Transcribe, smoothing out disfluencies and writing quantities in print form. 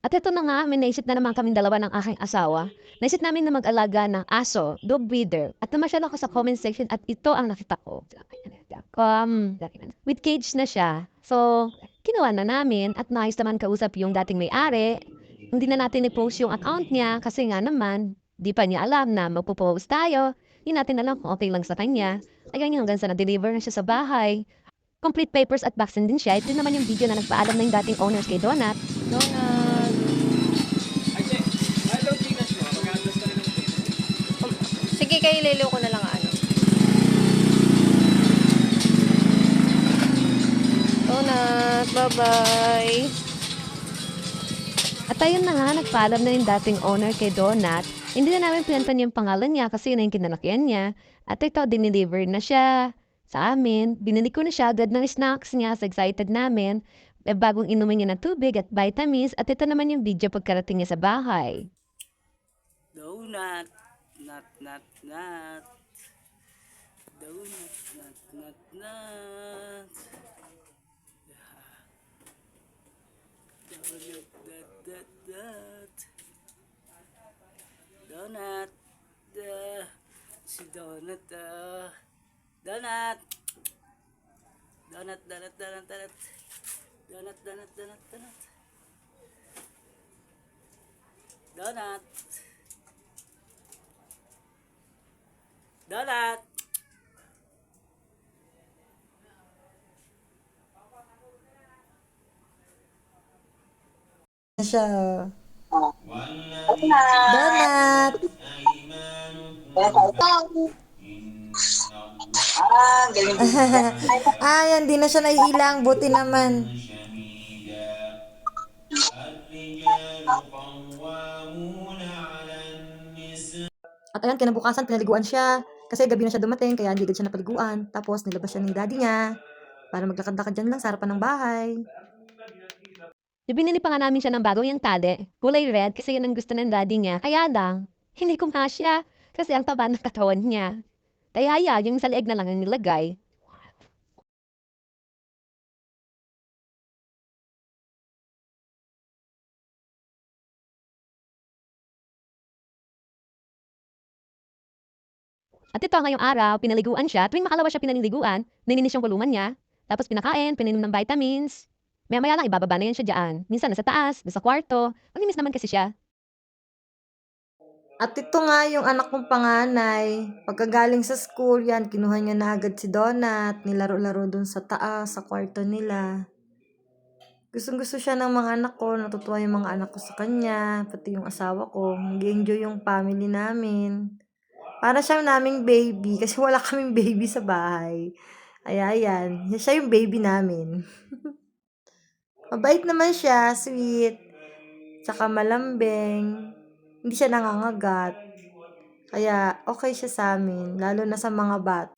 At ito na nga, may naisip na naman kaming dalawa ng aking asawa. Naisip namin na mag-alaga ng aso, dog breeder. At namasyal ako sa comment section at ito ang nakita ko. With cage na siya. So, ginawa na namin at nais naman kausap yung dating may-ari. Hindi na natin i-post yung account niya kasi nga naman, di pa niya alam na magpo-post tayo. Hindi natin alam kung okay lang sa kanya. Ayun hanggang sa na-deliver na siya sa bahay. Complete papers at vaccine din siya. Ito naman yung video na nagpaalam na yung dating owners kay Donut. Donald. Ay, che. Anong tingnan mo? Mag-alas ka rin ng tingnan. Sige, kayo ililiw ko na lang ano. Donald, bye-bye. At ayun na nga, nagpaalam na yung dating owner kay Donut. Hindi na namin pinantan yung pangalan niya kasi yun na yung kinalakyan niya. At ito, dineliver na siya sa amin. Binili ko na siya agad ng snacks niya. So excited namin. Bagong inumin niya ng tubig at vitamins. At ito naman yung video pagkarating niya sa bahay. Donut. Nut, nut, nut. Donut, nut, nut, nut. Donut, nut, nut, nut. Donut. Si Donut. Donut. Donut, donut, donut, donut. Donut, donut, donut, donut. Donut. Donut. Na siya. Donut! Ayan, di na siya naiilang. Buti naman. At ayan, kinabukasan, pinaliguan siya. Kasi gabi na siya dumating, kaya hindi agad siya napaliguan. Tapos, nilabas siya ni daddy niya para maglakad-lakad dyan lang sa harapan ng bahay. Binili pa nga namin siya ng bago yung tali. Kulay red kasi yun ang gusto ng daddy niya. Kaya lang, hindi ko siya kasi ang taba ng katawan niya. Kaya yung sa leeg na lang ang nilagay. At ito ngayong araw, pinaliguan siya. Tuwing makalawa siya pinaliguan, nilinis yung kulungan niya. Tapos pinakain, pininom ng vitamins. Maya-maya lang, ibababa na yan siya dyan. Minsan nasa taas, nasa kwarto. Malinis naman kasi siya. At ito nga yung anak kong panganay. Pagkagaling sa school, yan, kinuha niya na agad si Donut. Nilaro-laro dun sa taas, sa kwarto nila. Gustong-gusto siya ng mga anak ko. Natutuwa yung mga anak ko sa kanya. Pati yung asawa ko. Nag-enjoy yung family namin. Para siyang naming baby. Kasi wala kaming baby sa bahay. Ayan. Siya yung baby namin. Mabait naman siya. Sweet. Tsaka malambing. Hindi siya nangangagat. Kaya okay siya sa amin. Lalo na sa mga bat.